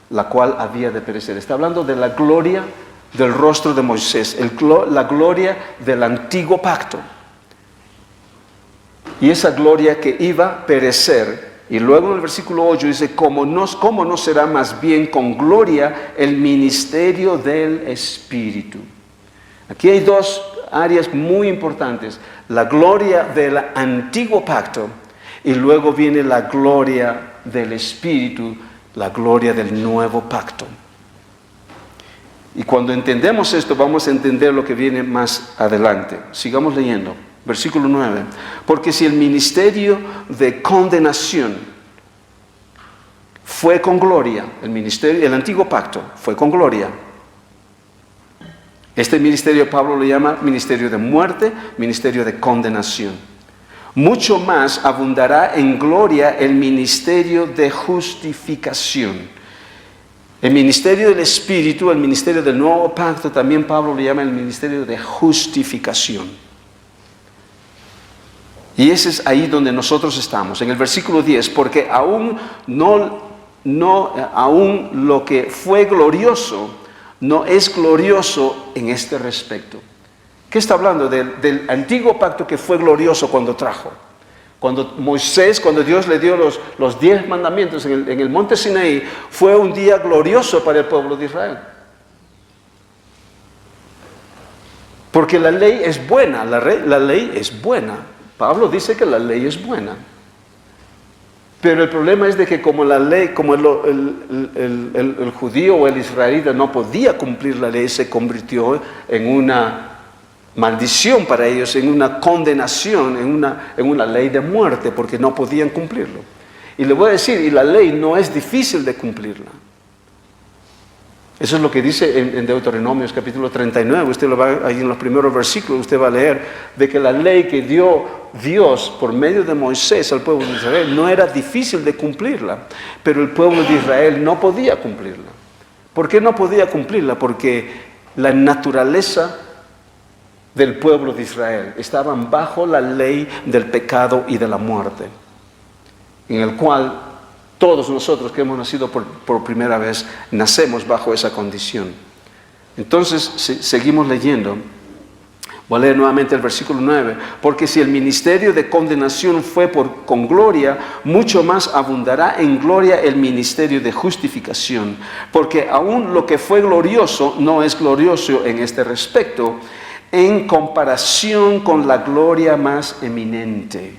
la cual había de perecer. Está hablando de la gloria del rostro de Moisés, la gloria del antiguo pacto. Y esa gloria que iba a perecer. Y luego en el versículo 8 dice, ¿cómo no será más bien con gloria el ministerio del Espíritu? Aquí hay dos áreas muy importantes. La gloria del antiguo pacto y luego viene la gloria del Espíritu, la gloria del nuevo pacto. Y cuando entendemos esto, vamos a entender lo que viene más adelante. Sigamos leyendo. Versículo 9. Porque si el ministerio de condenación fue con gloria, el antiguo pacto fue con gloria. Este ministerio Pablo lo llama ministerio de muerte, ministerio de condenación. Mucho más abundará en gloria el ministerio de justificación. El ministerio del Espíritu, el ministerio del nuevo pacto, también Pablo le llama el ministerio de justificación. Y ese es ahí donde nosotros estamos, en el versículo 10, porque aún lo que fue glorioso, no es glorioso en este respecto. ¿Qué está hablando? Del antiguo pacto que fue glorioso cuando trajo. Cuando Dios le dio los 10 mandamientos en el monte Sinaí, fue un día glorioso para el pueblo de Israel. Porque la ley es buena, la ley es buena. Pablo dice que la ley es buena. Pero el problema es de que como la ley, como el judío o el israelita no podía cumplir la ley, se convirtió en una maldición para ellos, en una condenación, en una ley de muerte, porque no podían cumplirlo. Y le voy a decir, y la ley no es difícil de cumplirla. Eso es lo que dice en Deuteronomios capítulo 39, usted lo va ahí en los primeros versículos, usted va a leer de que la ley que dio Dios por medio de Moisés al pueblo de Israel no era difícil de cumplirla, pero el pueblo de Israel no podía cumplirla. ¿Por qué no podía cumplirla? Porque la naturaleza del pueblo de Israel estaban bajo la ley del pecado y de la muerte, en el cual todos nosotros que hemos nacido por primera vez nacemos bajo esa condición. Entonces seguimos leyendo. Voy a leer nuevamente el versículo 9. Porque si el ministerio de condenación fue con gloria, mucho más abundará en gloria el ministerio de justificación. Porque aún lo que fue glorioso no es glorioso en este respecto, en comparación con la gloria más eminente.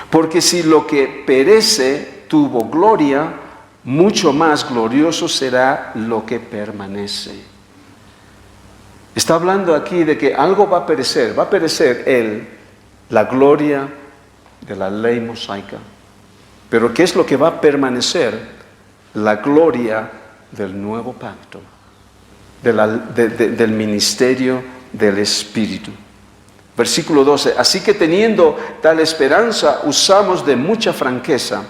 Porque si lo que perece tuvo gloria, mucho más glorioso será lo que permanece. Está hablando aquí de que algo va a perecer la gloria de la ley mosaica. Pero ¿qué es lo que va a permanecer? La gloria del nuevo pacto, del ministerio del Espíritu. Versículo 12, así que teniendo tal esperanza, usamos de mucha franqueza.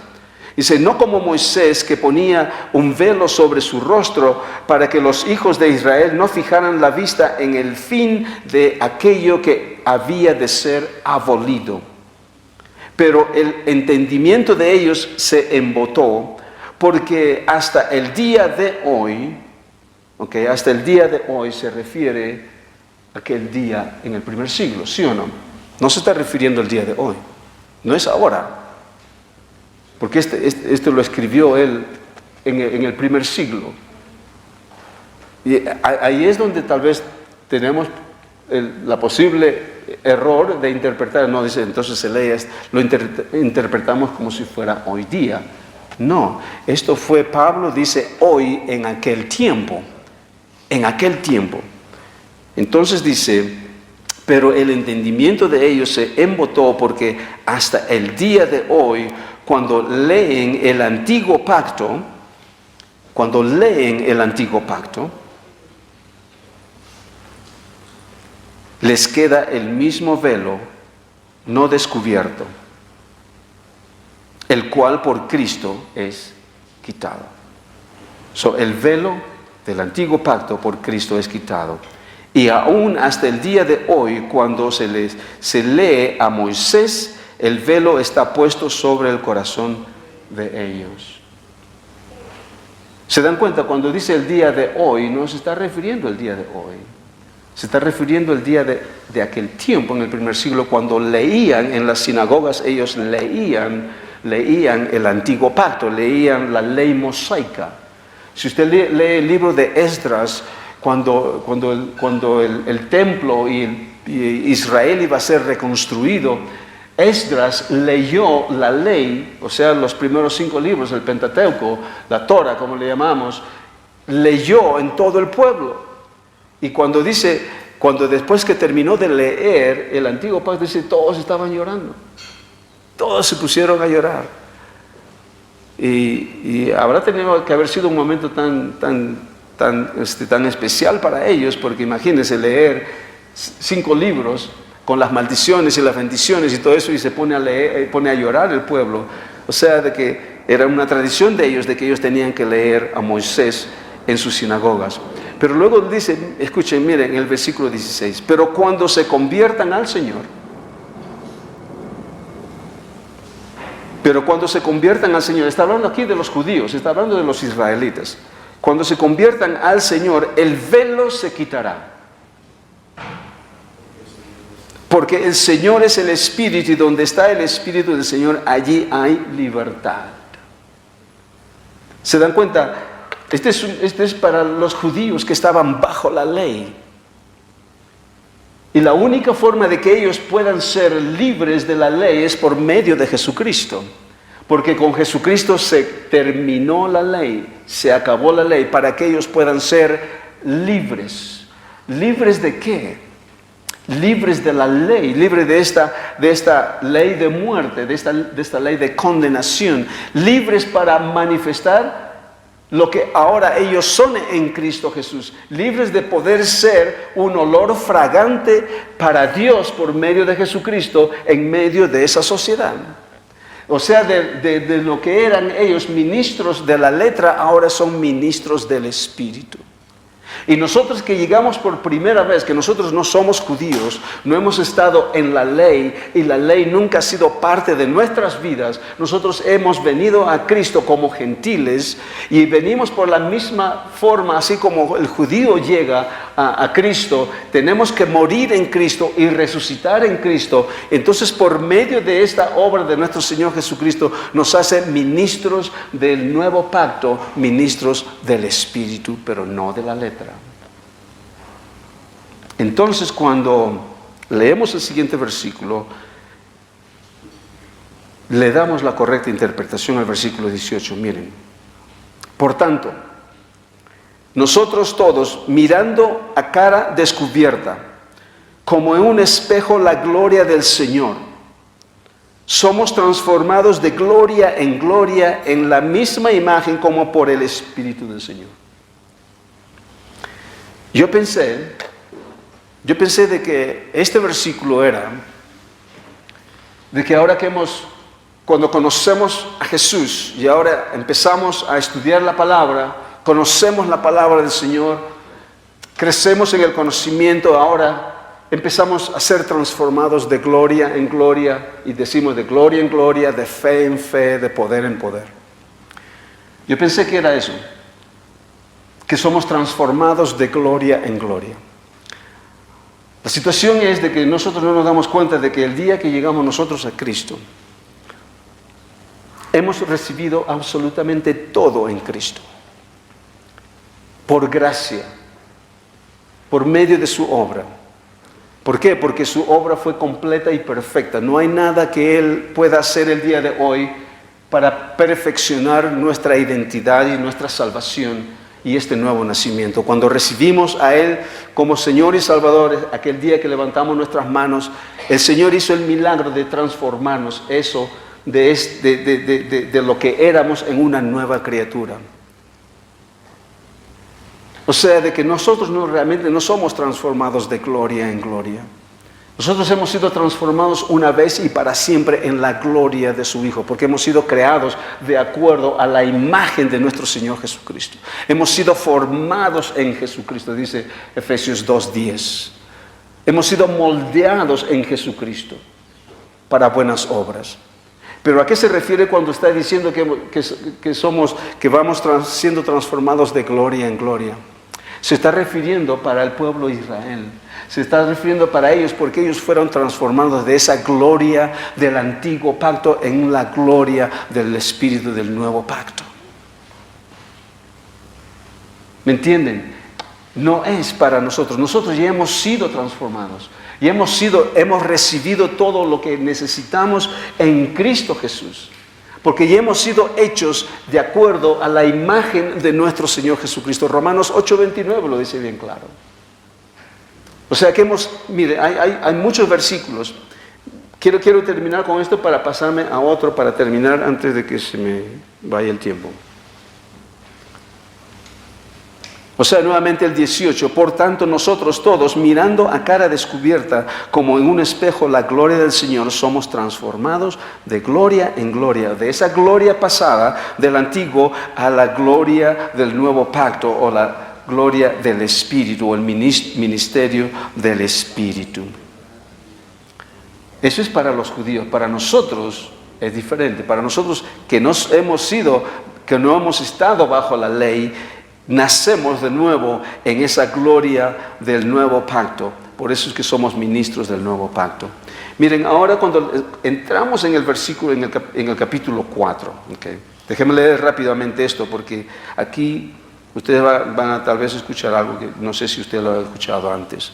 Dice, no como Moisés, que ponía un velo sobre su rostro para que los hijos de Israel no fijaran la vista en el fin de aquello que había de ser abolido. Pero el entendimiento de ellos se embotó, porque hasta el día de hoy, hasta el día de hoy se refiere a aquel día en el primer siglo, ¿sí o no? No se está refiriendo al día de hoy, no es ahora. Porque esto lo escribió él en el primer siglo. Y ahí es donde tal vez tenemos la posible error de interpretar. No, dice, entonces se lee, lo interpretamos como si fuera hoy día. No, esto fue, Pablo dice, hoy en aquel tiempo. En aquel tiempo. Entonces dice, pero el entendimiento de ellos se embotó porque hasta el día de hoy, cuando leen el antiguo pacto, les queda el mismo velo no descubierto, el cual por Cristo es quitado. El velo del antiguo pacto por Cristo es quitado. Y aún hasta el día de hoy, cuando se lee a Moisés, el velo está puesto sobre el corazón de ellos. ¿Se dan cuenta? Cuando dice el día de hoy, no se está refiriendo al día de hoy. Se está refiriendo al día de aquel tiempo, en el primer siglo, cuando leían en las sinagogas, ellos leían el antiguo pacto, leían la ley mosaica. Si usted lee el libro de Esdras, cuando el templo y Israel iba a ser reconstruido, Esdras leyó la ley, o sea, los primeros 5 libros, el Pentateuco, la Torah, como le llamamos, leyó en todo el pueblo. Y cuando después que terminó de leer el antiguo pacto, dice, todos estaban llorando. Todos se pusieron a llorar. Y habrá tenido que haber sido un momento tan especial para ellos, porque imagínense leer 5 libros con las maldiciones y las bendiciones y todo eso, y se pone a llorar el pueblo. O sea, de que era una tradición de ellos, de que ellos tenían que leer a Moisés en sus sinagogas. Pero luego dice, escuchen, miren, en el versículo 16, pero cuando se conviertan al Señor, está hablando aquí de los judíos, está hablando de los israelitas. Cuando se conviertan al Señor, el velo se quitará. Porque el Señor es el Espíritu, y donde está el Espíritu del Señor, allí hay libertad. ¿Se dan cuenta? Este es para los judíos que estaban bajo la ley. Y la única forma de que ellos puedan ser libres de la ley es por medio de Jesucristo. Porque con Jesucristo se terminó la ley, se acabó la ley, para que ellos puedan ser libres. ¿Libres de qué? Libres de la ley, libres de esta ley de muerte, de esta ley de condenación, libres para manifestar lo que ahora ellos son en Cristo Jesús, libres de poder ser un olor fragante para Dios por medio de Jesucristo en medio de esa sociedad. O sea, de lo que eran ellos ministros de la letra, ahora son ministros del Espíritu. Y nosotros que llegamos por primera vez, que nosotros no somos judíos, no hemos estado en la ley y la ley nunca ha sido parte de nuestras vidas, nosotros hemos venido a Cristo como gentiles y venimos por la misma forma, así como el judío llega a Cristo, tenemos que morir en Cristo y resucitar en Cristo. Entonces, por medio de esta obra de nuestro Señor Jesucristo, nos hace ministros del nuevo pacto, ministros del Espíritu, pero no de la letra. Entonces, cuando leemos el siguiente versículo, le damos la correcta interpretación al versículo 18. Miren, por tanto, nosotros todos, mirando a cara descubierta, como en un espejo la gloria del Señor, somos transformados de gloria en la misma imagen como por el Espíritu del Señor. Yo pensé de que este versículo era de que ahora que cuando conocemos a Jesús y ahora empezamos a estudiar la palabra, conocemos la palabra del Señor, crecemos en el conocimiento, ahora empezamos a ser transformados de gloria en gloria, y decimos de gloria en gloria, de fe en fe, de poder en poder. Yo pensé que era eso, que somos transformados de gloria en gloria. La situación es de que nosotros no nos damos cuenta de que el día que llegamos nosotros a Cristo, hemos recibido absolutamente todo en Cristo, por gracia, por medio de su obra. ¿Por qué? Porque su obra fue completa y perfecta. No hay nada que Él pueda hacer el día de hoy para perfeccionar nuestra identidad y nuestra salvación y este nuevo nacimiento. Cuando recibimos a Él como Señor y Salvador, aquel día que levantamos nuestras manos, el Señor hizo el milagro de transformarnos eso de lo que éramos en una nueva criatura. O sea, de que nosotros realmente no somos transformados de gloria en gloria. Nosotros hemos sido transformados una vez y para siempre en la gloria de su Hijo, porque hemos sido creados de acuerdo a la imagen de nuestro Señor Jesucristo. Hemos sido formados en Jesucristo, dice Efesios 2:10. Hemos sido moldeados en Jesucristo para buenas obras. Pero ¿a qué se refiere cuando está diciendo que vamos siendo transformados de gloria en gloria? Se está refiriendo para el pueblo de Israel. Se está refiriendo para ellos porque ellos fueron transformados de esa gloria del antiguo pacto en la gloria del Espíritu del nuevo pacto. ¿Me entienden? No es para nosotros. Nosotros ya hemos sido transformados. Y hemos recibido todo lo que necesitamos en Cristo Jesús. Porque ya hemos sido hechos de acuerdo a la imagen de nuestro Señor Jesucristo. Romanos 8:29 lo dice bien claro. O sea que mire, hay muchos versículos. Quiero terminar con esto para pasarme a otro, para terminar antes de que se me vaya el tiempo. O sea, nuevamente el 18, por tanto nosotros todos, mirando a cara descubierta, como en un espejo la gloria del Señor, somos transformados de gloria en gloria, de esa gloria pasada del antiguo a la gloria del nuevo pacto, o la gloria del Espíritu, o el ministerio del Espíritu. Eso es para los judíos. Para nosotros es diferente. Para nosotros que no hemos estado bajo la ley, nacemos de nuevo en esa gloria del nuevo pacto. Por eso es que somos ministros del nuevo pacto. Miren, ahora cuando entramos en el versículo, en el capítulo 4, ¿okay? Déjenme leer rápidamente esto, porque aquí ustedes van a tal vez escuchar algo que no sé si usted lo ha escuchado antes.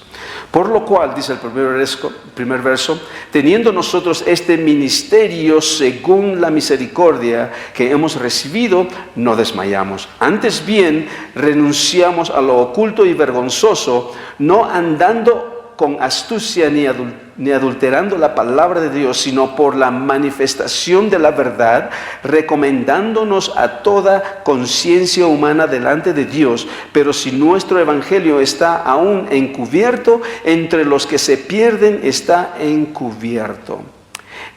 Por lo cual, dice el primer verso, teniendo nosotros este ministerio según la misericordia que hemos recibido, no desmayamos. Antes bien, renunciamos a lo oculto y vergonzoso, no andando con astucia ni adulterando la palabra de Dios, sino por la manifestación de la verdad, recomendándonos a toda conciencia humana delante de Dios. Pero si nuestro evangelio está aún encubierto, entre los que se pierden está encubierto,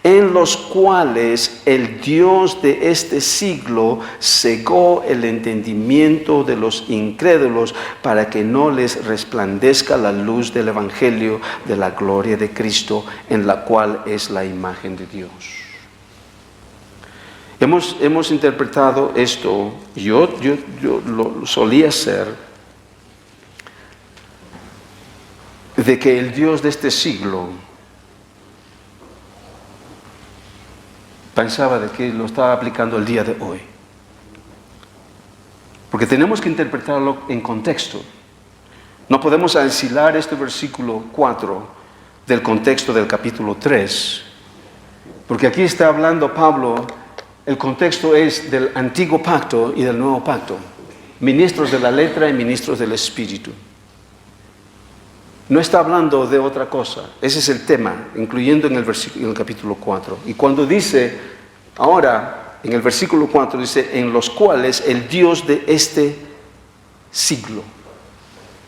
en los cuales el Dios de este siglo cegó el entendimiento de los incrédulos, para que no les resplandezca la luz del evangelio de la gloria de Cristo, en la cual es la imagen de Dios. Hemos interpretado esto, yo lo solía hacer, de que el Dios de este siglo pensaba de que lo estaba aplicando el día de hoy. Porque tenemos que interpretarlo en contexto. No podemos aislar este versículo 4 del contexto del capítulo 3. Porque aquí está hablando Pablo, el contexto es del antiguo pacto y del nuevo pacto. Ministros de la letra y ministros del espíritu. No está hablando de otra cosa. Ese es el tema, incluyendo en el capítulo 4. Y cuando dice, ahora, en el versículo 4, dice, en los cuales el Dios de este siglo.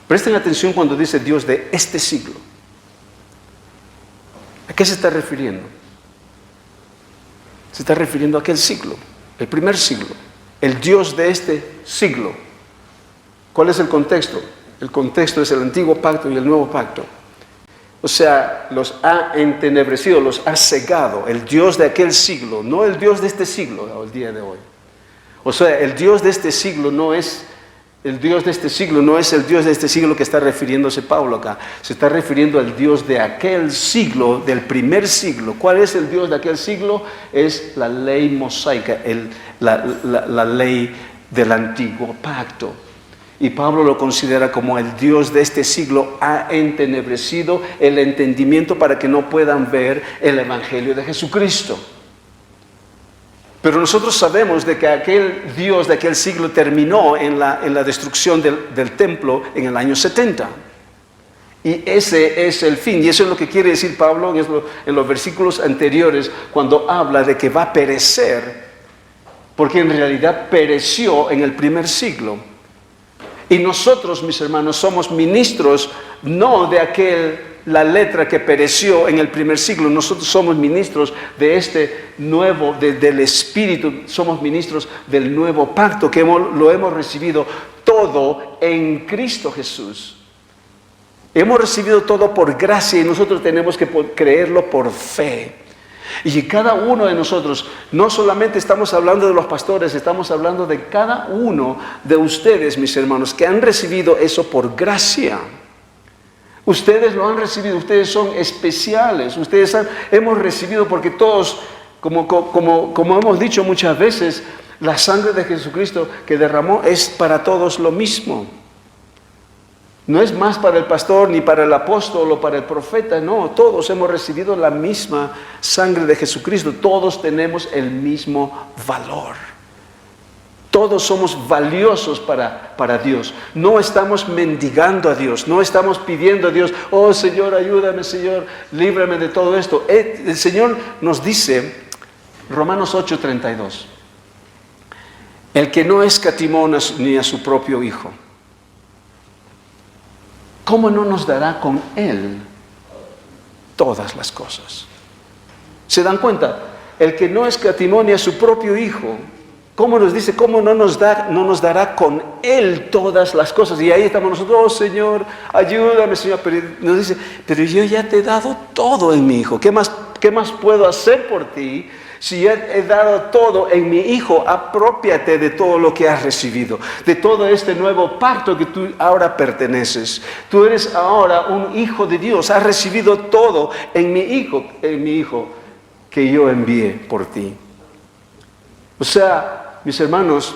Presten atención cuando dice Dios de este siglo. ¿A qué se está refiriendo? Se está refiriendo a aquel siglo, el primer siglo. El Dios de este siglo. ¿Cuál es el contexto? El contexto es el antiguo pacto y el nuevo pacto. O sea, los ha entenebrecido, los ha cegado. El Dios de aquel siglo, no el Dios de este siglo, el día de hoy. O sea, el Dios de este siglo no es el Dios de este siglo, no es el Dios de este siglo que está refiriéndose Pablo acá. Se está refiriendo al Dios de aquel siglo, del primer siglo. ¿Cuál es el Dios de aquel siglo? Es la ley mosaica, la ley del antiguo pacto. Y Pablo lo considera como el Dios de este siglo ha entenebrecido el entendimiento para que no puedan ver el Evangelio de Jesucristo. Pero nosotros sabemos de que aquel Dios de aquel siglo terminó en la destrucción del templo en el año 70. Y ese es el fin. Y eso es lo que quiere decir Pablo en los versículos anteriores cuando habla de que va a perecer, porque en realidad pereció en el primer siglo. Y nosotros, mis hermanos, somos ministros no de la letra que pereció en el primer siglo. Nosotros somos ministros de este nuevo, del Espíritu. Somos ministros del nuevo pacto que lo hemos recibido todo en Cristo Jesús. Hemos recibido todo por gracia y nosotros tenemos que creerlo por fe. Y cada uno de nosotros, no solamente estamos hablando de los pastores, estamos hablando de cada uno de ustedes, mis hermanos, que han recibido eso por gracia. Ustedes lo han recibido, ustedes son especiales, hemos recibido porque todos, como hemos dicho muchas veces, la sangre de Jesucristo que derramó es para todos lo mismo. No es más para el pastor, ni para el apóstol o para el profeta, no, todos hemos recibido la misma sangre de Jesucristo, todos tenemos el mismo valor. Todos somos valiosos para Dios. No estamos mendigando a Dios, no estamos pidiendo a Dios, oh Señor, ayúdame, Señor, líbrame de todo esto. El Señor nos dice, Romanos 8:32, el que no escatimó ni a su propio Hijo, ¿cómo no nos dará con Él todas las cosas? ¿Se dan cuenta? El que no escatimó ni a su propio Hijo, ¿cómo nos dice? ¿Cómo no nos dará con Él todas las cosas? Y ahí estamos nosotros, oh Señor, ayúdame, Señor. Pero nos dice, pero yo ya te he dado todo en mi Hijo. ¿Qué más puedo hacer por ti? Si ya he dado todo en mi Hijo, aprópiate de todo lo que has recibido, de todo este nuevo pacto que tú ahora perteneces. Tú eres ahora un hijo de Dios, has recibido todo en mi Hijo que yo envié por ti. O sea, mis hermanos,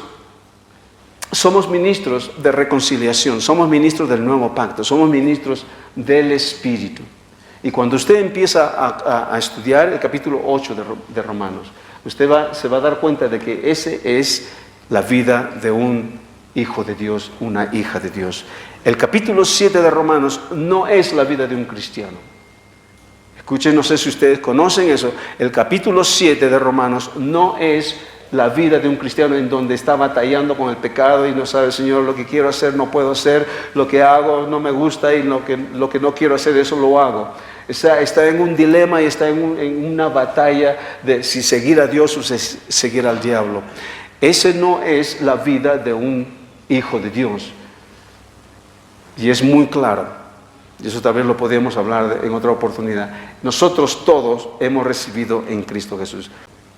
somos ministros de reconciliación, somos ministros del nuevo pacto, somos ministros del Espíritu. Y cuando usted empieza a estudiar el capítulo 8 de Romanos, usted se va a dar cuenta de que ese es la vida de un hijo de Dios, una hija de Dios. El capítulo 7 de Romanos no es la vida de un cristiano. Escuchen, no sé si ustedes conocen eso. El capítulo 7 de Romanos no es la vida de un cristiano en donde está batallando con el pecado y no sabe, Señor, lo que quiero hacer no puedo hacer, lo que hago no me gusta y lo que no quiero hacer, eso lo hago. Está en un dilema y está en una batalla de si seguir a Dios o seguir al diablo. Ese no es la vida de un hijo de Dios. Y es muy claro. Y eso también lo podemos hablar en otra oportunidad. Nosotros todos hemos recibido en Cristo Jesús.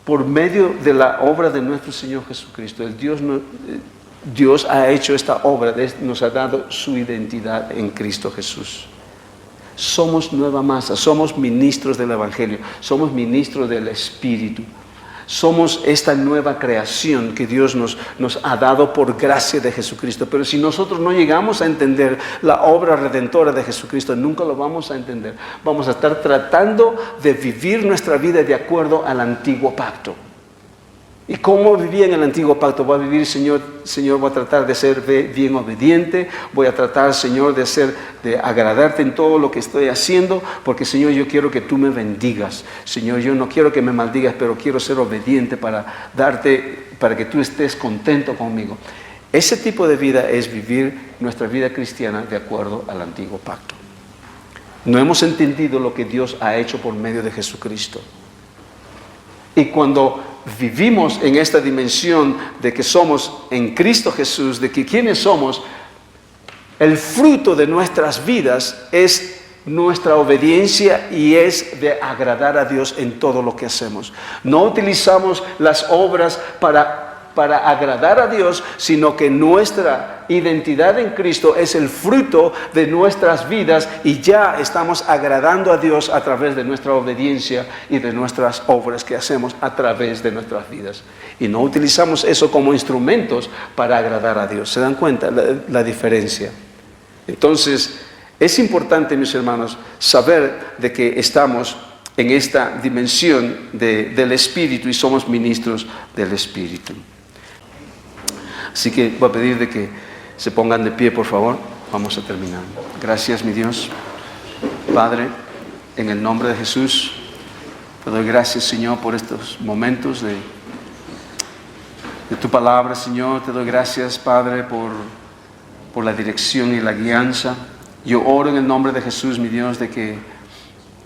Por medio de la obra de nuestro Señor Jesucristo, Dios ha hecho esta obra, nos ha dado su identidad en Cristo Jesús. Somos nueva masa, somos ministros del Evangelio, somos ministros del Espíritu. Somos esta nueva creación que Dios nos ha dado por gracia de Jesucristo. Pero si nosotros no llegamos a entender la obra redentora de Jesucristo, nunca lo vamos a entender. Vamos a estar tratando de vivir nuestra vida de acuerdo al antiguo pacto. ¿Y cómo vivía en el antiguo pacto? Voy a vivir, Señor, voy a tratar de ser bien obediente, voy a tratar, Señor, de agradarte en todo lo que estoy haciendo, porque, Señor, yo quiero que tú me bendigas. Señor, yo no quiero que me maldigas, pero quiero ser obediente para que tú estés contento conmigo. Ese tipo de vida es vivir nuestra vida cristiana de acuerdo al antiguo pacto. No hemos entendido lo que Dios ha hecho por medio de Jesucristo. Y cuando vivimos en esta dimensión de que somos en Cristo Jesús, de que quienes somos, el fruto de nuestras vidas es nuestra obediencia y es de agradar a Dios en todo lo que hacemos. No utilizamos las obras para agradar a Dios, sino que nuestra identidad en Cristo es el fruto de nuestras vidas y ya estamos agradando a Dios a través de nuestra obediencia y de nuestras obras que hacemos a través de nuestras vidas. Y no utilizamos eso como instrumentos para agradar a Dios. ¿Se dan cuenta la diferencia? Entonces, es importante, mis hermanos, saber de que estamos en esta dimensión del Espíritu y somos ministros del Espíritu. Así que voy a pedir de que se pongan de pie, por favor. Vamos a terminar. Gracias, mi Dios. Padre, en el nombre de Jesús, te doy gracias, Señor, por estos momentos de tu palabra, Señor. Te doy gracias, Padre, por la dirección y la guianza. Yo oro en el nombre de Jesús, mi Dios, de que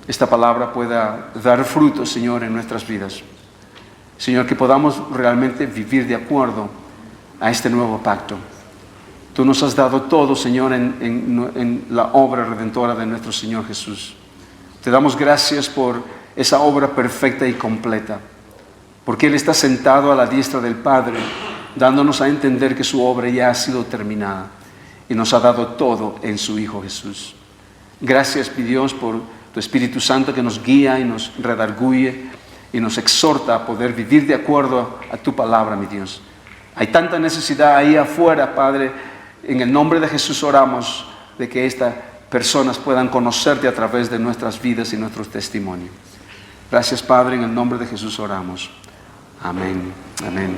esta palabra pueda dar fruto, Señor, en nuestras vidas. Señor, que podamos realmente vivir de acuerdo a este nuevo pacto. Tú nos has dado todo, Señor, en la obra redentora de nuestro Señor Jesús. Te damos gracias por esa obra perfecta y completa, porque Él está sentado a la diestra del Padre, dándonos a entender que su obra ya ha sido terminada y nos ha dado todo en su Hijo Jesús. Gracias, mi Dios, por tu Espíritu Santo que nos guía y nos redarguye y nos exhorta a poder vivir de acuerdo a tu palabra, mi Dios. Hay tanta necesidad ahí afuera, Padre. En el nombre de Jesús oramos de que estas personas puedan conocerte a través de nuestras vidas y nuestro testimonio. Gracias, Padre, en el nombre de Jesús oramos. Amén. Amén.